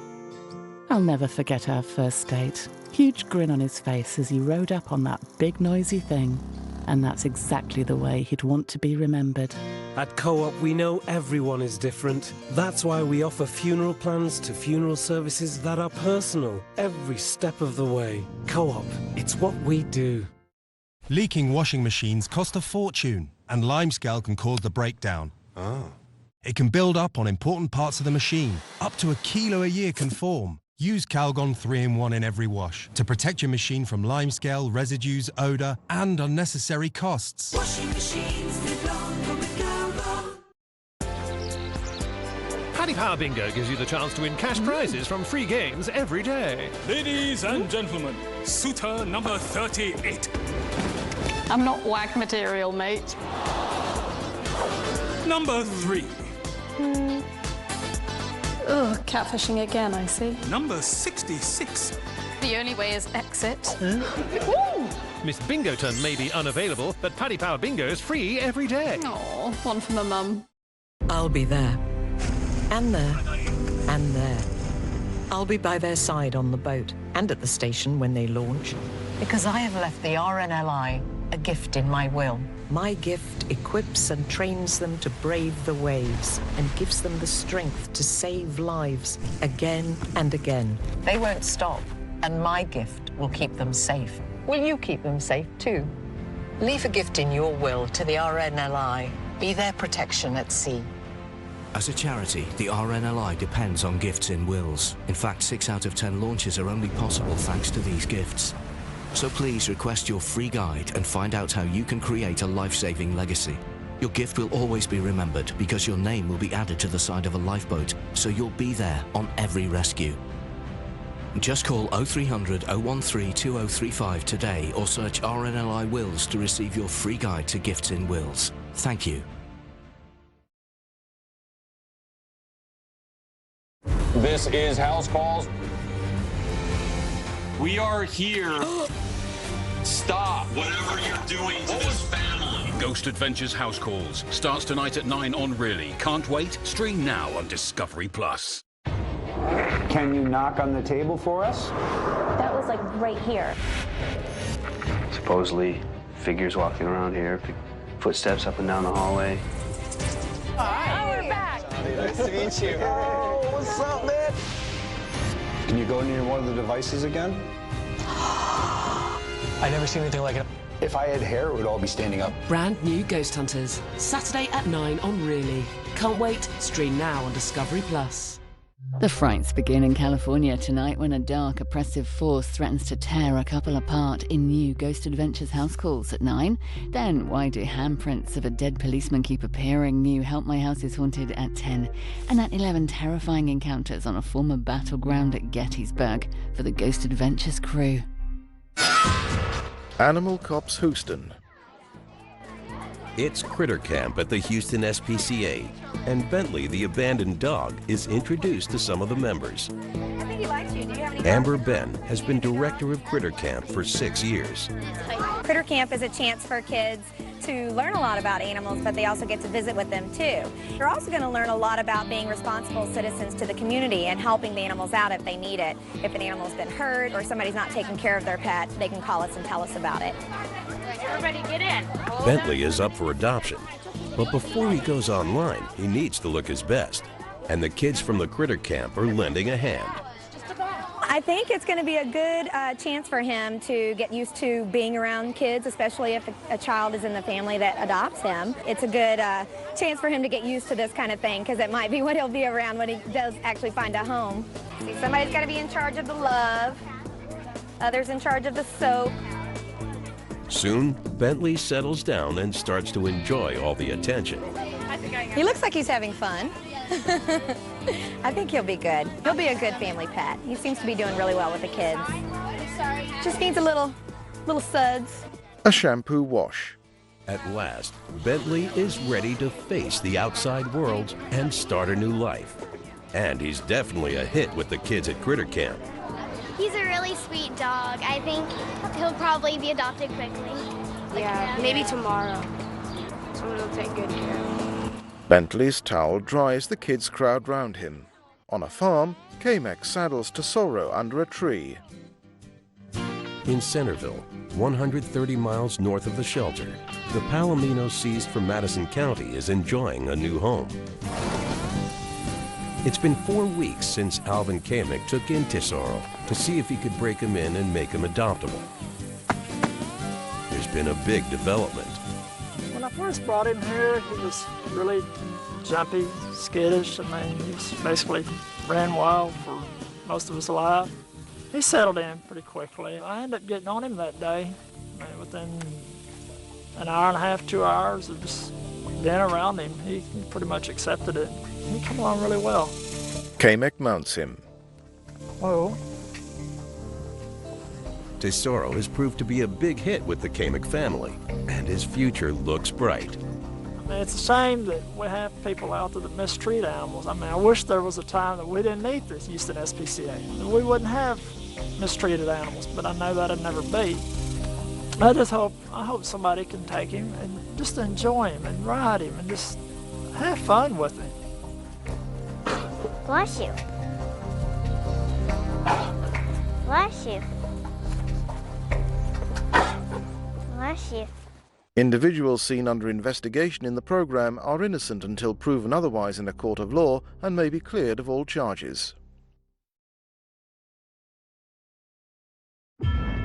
I'll never forget our first date. Huge grin on his face as he rode up on that big noisy thing. And that's exactly the way he'd want to be remembered. At Co-op, we know everyone is different. That's why we offer funeral plans to funeral services that are personal, every step of the way. Co-op, it's what we do. Leaking washing machines cost a fortune, and limescale can cause the breakdown. It can build up on important parts of the machine. Up to 1 kilo a year can form. Use Calgon 3-in-1 in every wash to protect your machine from limescale, residues, odour and unnecessary costs. Washing machines live longer with Calgon. Paddy Power Bingo gives you the chance to win cash prizes from free games every day. Ladies and gentlemen, suitor number 38. I'm not whack material, mate. Number 3. Ugh, catfishing again, I see. Number 66. The only way is exit. Miss Bingoton may be unavailable, but Paddy Power Bingo is free every day. Oh, one for my mum. I'll be there. And there. And there. I'll be by their side on the boat and at the station when they launch. Because I have left the RNLI a gift in my will. My gift equips and trains them to brave the waves and gives them the strength to save lives again and again. They won't stop, and my gift will keep them safe. Will you keep them safe too? Leave a gift in your will to the RNLI. Be their protection at sea. As a charity, the RNLI depends on gifts in wills. In fact, 6 out of 10 launches are only possible thanks to these gifts. So please request your free guide and find out how you can create a life-saving legacy. Your gift will always be remembered because your name will be added to the side of a lifeboat, so you'll be there on every rescue. Just call 0300 013 2035 today or search RNLI Wills to receive your free guide to gifts in wills. Thank you. This is House Calls. We are here. Stop whatever you're doing to this family. Ghost Adventures House Calls starts tonight at 9 on Really. Can't wait? Stream now on Discovery Plus. Can you knock on the table for us? That was like right here. Supposedly, figures walking around here, footsteps up and down the hallway. Hi, we're back. Nice to meet you. Oh, what's up, man? Can you go near one of the devices again? I've never seen anything like it. If I had hair, it would all be standing up. Brand new Ghost Hunters, Saturday at 9 on Really. Can't wait, stream now on Discovery Plus. The frights begin in California tonight when a dark, oppressive force threatens to tear a couple apart in new Ghost Adventures House Calls at 9. Then, why do handprints of a dead policeman keep appearing? New Help My House is Haunted at 10. And at 11, terrifying encounters on a former battleground at Gettysburg for the Ghost Adventures crew. Animal Cops Houston. It's Critter Camp at the Houston SPCA, and Bentley, the abandoned dog, is introduced to some of the members. I think he likes you. Do you have any Amber Ben has been director of Critter Camp for 6 years. Critter Camp is a chance for kids to learn a lot about animals, but they also get to visit with them too. They're also going to learn a lot about being responsible citizens to the community and helping the animals out if they need it. If an animal's been hurt or somebody's not taking care of their pet, they can call us and tell us about it. Everybody get in. Bentley is up for adoption, but before he goes online, he needs to look his best. And the kids from the Critter Camp are lending a hand. I think it's going to be a good chance for him to get used to being around kids, especially if a child is in the family that adopts him. It's a good chance for him to get used to this kind of thing, because it might be what he'll be around when he does actually find a home. See, somebody's got to be in charge of the love, others in charge of the soap. Soon, Bentley settles down and starts to enjoy all the attention. He looks like he's having fun. I think he'll be good. He'll be a good family pet. He seems to be doing really well with the kids. Just needs a little suds. A shampoo wash. At last, Bentley is ready to face the outside world and start a new life. And he's definitely a hit with the kids at Critter Camp. He's a really sweet dog. I think he'll probably be adopted quickly. Yeah, maybe tomorrow. Someone will take good care of him. Bentley's towel dries the kids crowd round him. On a farm, Kamek saddles Tesoro under a tree. In Centerville, 130 miles north of the shelter, the Palomino seized from Madison County is enjoying a new home. It's been 4 weeks since Alvin Kamek took in Tesoro to see if he could break him in and make him adoptable. There's been a big development. When I first brought him here, he was really jumpy, skittish. I mean, he basically ran wild for most of his life. He settled in pretty quickly. I ended up getting on him that day. I mean, within an hour and a half, 2 hours of just being around him, he pretty much accepted it. He came along really well. Kamek mounts him. Whoa. Tesoro has proved to be a big hit with the Kamek family, and his future looks bright. I mean, it's a shame that we have people out there that mistreat animals. I mean, I wish there was a time that we didn't need the Houston SPCA, and we wouldn't have mistreated animals, but I know that'd never be. I hope somebody can take him and just enjoy him and ride him and just have fun with him. Bless you. Bless you. Bless you. Individuals seen under investigation in the program are innocent until proven otherwise in a court of law and may be cleared of all charges.